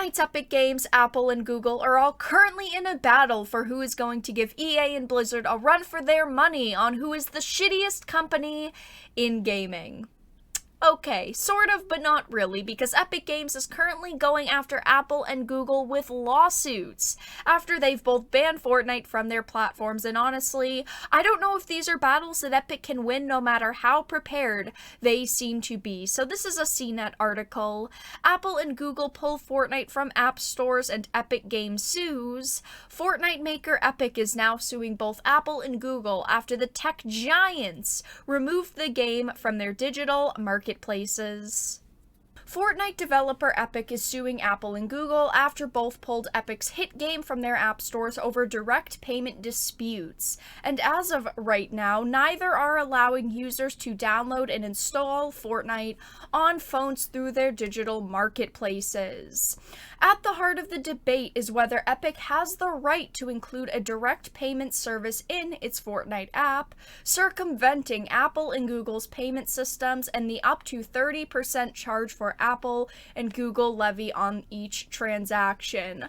Fortnite's Epic Games, Apple, and Google are all currently in a battle for who is going to give EA and Blizzard a run for their money on who is the shittiest company in gaming. Okay, sort of, but not really, because Epic Games is currently going after Apple and Google with lawsuits, after they've both banned Fortnite from their platforms, and honestly, I don't know if these are battles that Epic can win no matter how prepared they seem to be. So this is a CNET article. Apple and Google pull Fortnite from app stores and Epic Games sues. Fortnite maker Epic is now suing both Apple and Google after the tech giants removed the game from their digital marketplaces. Fortnite developer Epic is suing Apple and Google after both pulled Epic's hit game from their app stores over direct payment disputes. And as of right now, neither are allowing users to download and install Fortnite on phones through their digital marketplaces. At the heart of the debate is whether Epic has the right to include a direct payment service in its Fortnite app, circumventing Apple and Google's payment systems and the up to 30% charge for Apple and Google levy on each transaction.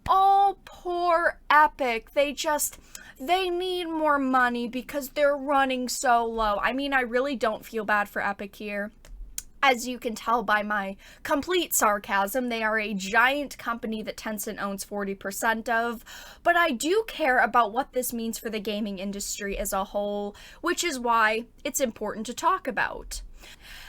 Oh, poor Epic. They need more money because they're running so low. I mean, I really don't feel bad for Epic here. As you can tell by my complete sarcasm, they are a giant company that Tencent owns 40% of, but I do care about what this means for the gaming industry as a whole, which is why it's important to talk about.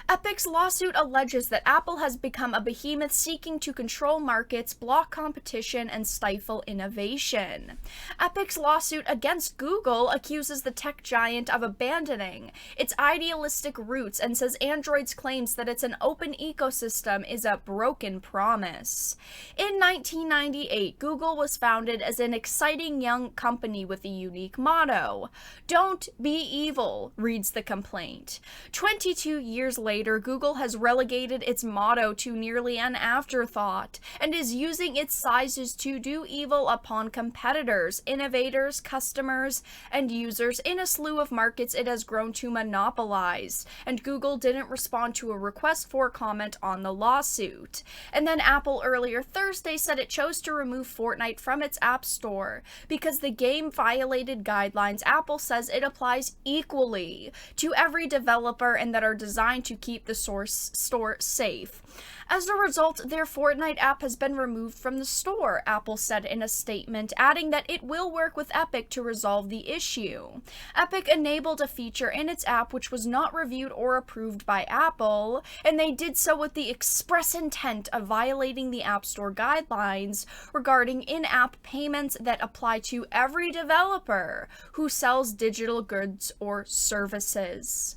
Epic's lawsuit alleges that Apple has become a behemoth seeking to control markets, block competition, and stifle innovation. Epic's lawsuit against Google accuses the tech giant of abandoning its idealistic roots and says Android's claims that it's an open ecosystem is a broken promise. In 1998, Google was founded as an exciting young company with a unique motto. "Don't be evil," reads the complaint. 22 years later, Google has relegated its motto to nearly an afterthought and is using its sizes to do evil upon competitors, innovators, customers, and users in a slew of markets it has grown to monopolize. And Google didn't respond to a request for comment on the lawsuit. And then Apple earlier Thursday said it chose to remove Fortnite from its App Store because the game violated guidelines Apple says it applies equally to every developer and that are designed to keep the source store safe. As a result, their Fortnite app has been removed from the store, Apple said in a statement, adding that it will work with Epic to resolve the issue. Epic enabled a feature in its app which was not reviewed or approved by Apple, and they did so with the express intent of violating the App Store guidelines regarding in-app payments that apply to every developer who sells digital goods or services.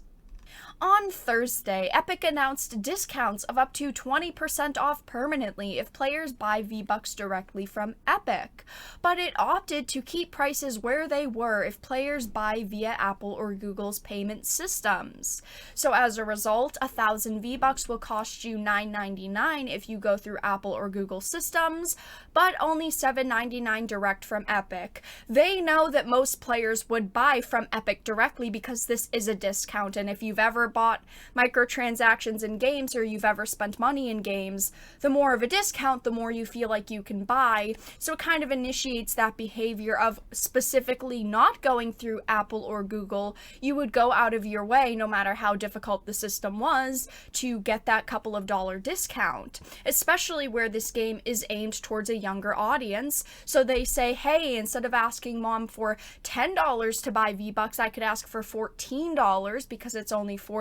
On Thursday, Epic announced discounts of up to 20% off permanently if players buy V-Bucks directly from Epic, but it opted to keep prices where they were if players buy via Apple or Google's payment systems. So as a result, 1,000 V-Bucks will cost you $9.99 if you go through Apple or Google systems, but only $7.99 direct from Epic. They know that most players would buy from Epic directly because this is a discount, and if you've ever bought microtransactions in games or you've ever spent money in games, the more of a discount, the more you feel like you can buy. So it kind of initiates that behavior of specifically not going through Apple or Google. You would go out of your way, no matter how difficult the system was, to get that couple of dollar discount, especially where this game is aimed towards a younger audience. So they say, hey, instead of asking mom for $10 to buy V-Bucks, I could ask for $14 because it's only $4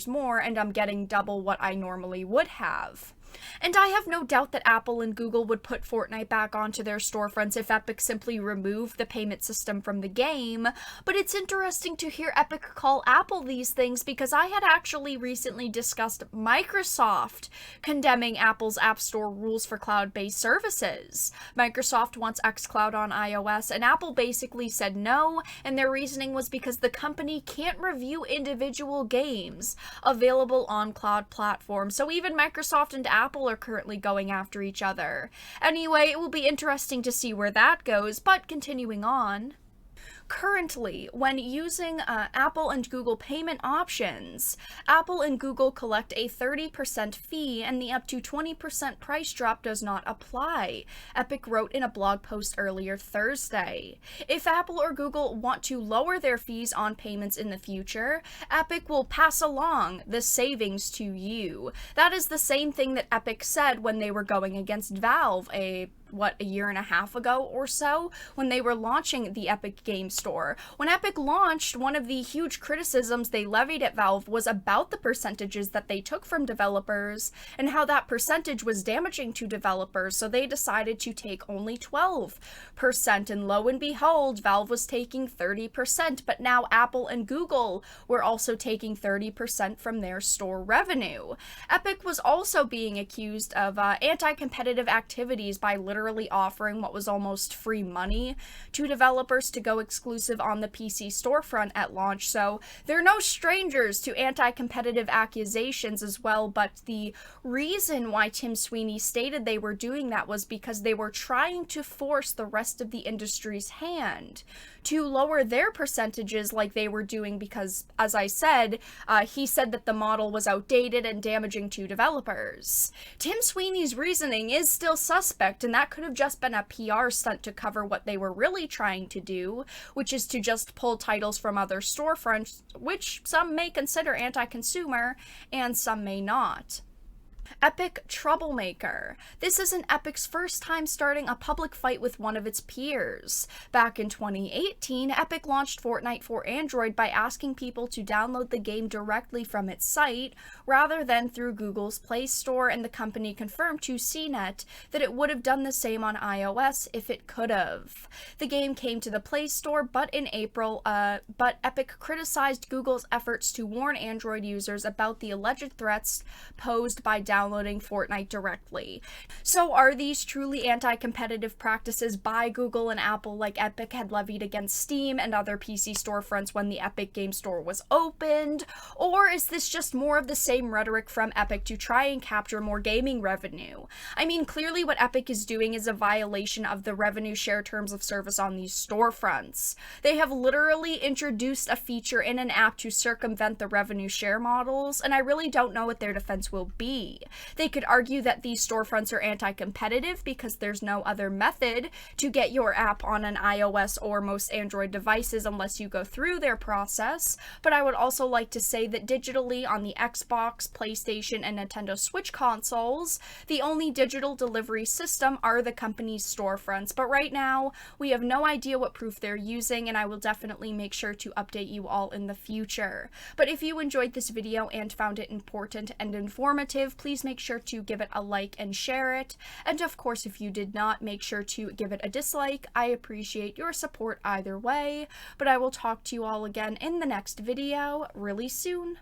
more and I'm getting double what I normally would have. And I have no doubt that Apple and Google would put Fortnite back onto their storefronts if Epic simply removed the payment system from the game, but it's interesting to hear Epic call Apple these things because I had actually recently discussed Microsoft condemning Apple's App Store rules for cloud-based services. Microsoft wants xCloud on iOS, and Apple basically said no, and their reasoning was because the company can't review individual games available on cloud platforms. So even Microsoft and Apple are currently going after each other. Anyway, it will be interesting to see where that goes, but continuing on. Currently, when using Apple and Google payment options, Apple and Google collect a 30% fee and the up to 20% price drop does not apply, Epic wrote in a blog post earlier Thursday. If Apple or Google want to lower their fees on payments in the future, Epic will pass along the savings to you. That is the same thing that Epic said when they were going against Valve a year and a half ago or so, when they were launching the Epic Game Store. When Epic launched, one of the huge criticisms they levied at Valve was about the percentages that they took from developers and how that percentage was damaging to developers, so they decided to take only 12%, and lo and behold, Valve was taking 30%, but now Apple and Google were also taking 30% from their store revenue. Epic was also being accused of anti-competitive activities by literally offering what was almost free money to developers to go exclusive on the PC storefront at launch, so they're no strangers to anti-competitive accusations as well, but the reason why Tim Sweeney stated they were doing that was because they were trying to force the rest of the industry's hand to lower their percentages like they were doing because, as I said, he said that the model was outdated and damaging to developers. Tim Sweeney's reasoning is still suspect, and that could have just been a PR stunt to cover what they were really trying to do, which is to just pull titles from other storefronts, which some may consider anti-consumer and some may not. Epic Troublemaker. This isn't Epic's first time starting a public fight with one of its peers. Back in 2018, Epic launched Fortnite for Android by asking people to download the game directly from its site, rather than through Google's Play Store, and the company confirmed to CNET that it would have done the same on iOS if it could have. The game came to the Play Store, but in April, but Epic criticized Google's efforts to warn Android users about the alleged threats posed by downloading Fortnite directly. So are these truly anti-competitive practices by Google and Apple like Epic had levied against Steam and other PC storefronts when the Epic Game Store was opened? Or is this just more of the same rhetoric from Epic to try and capture more gaming revenue? I mean, clearly what Epic is doing is a violation of the revenue share terms of service on these storefronts. They have literally introduced a feature in an app to circumvent the revenue share models, and I really don't know what their defense will be. They could argue that these storefronts are anti-competitive because there's no other method to get your app on an iOS or most Android devices unless you go through their process, but I would also like to say that digitally on the Xbox, PlayStation, and Nintendo Switch consoles, the only digital delivery system are the company's storefronts, but right now we have no idea what proof they're using, and I will definitely make sure to update you all in the future. But if you enjoyed this video and found it important and informative, please make sure to give it a like and share it. And of course, if you did not, make sure to give it a dislike. I appreciate your support either way, but I will talk to you all again in the next video really soon.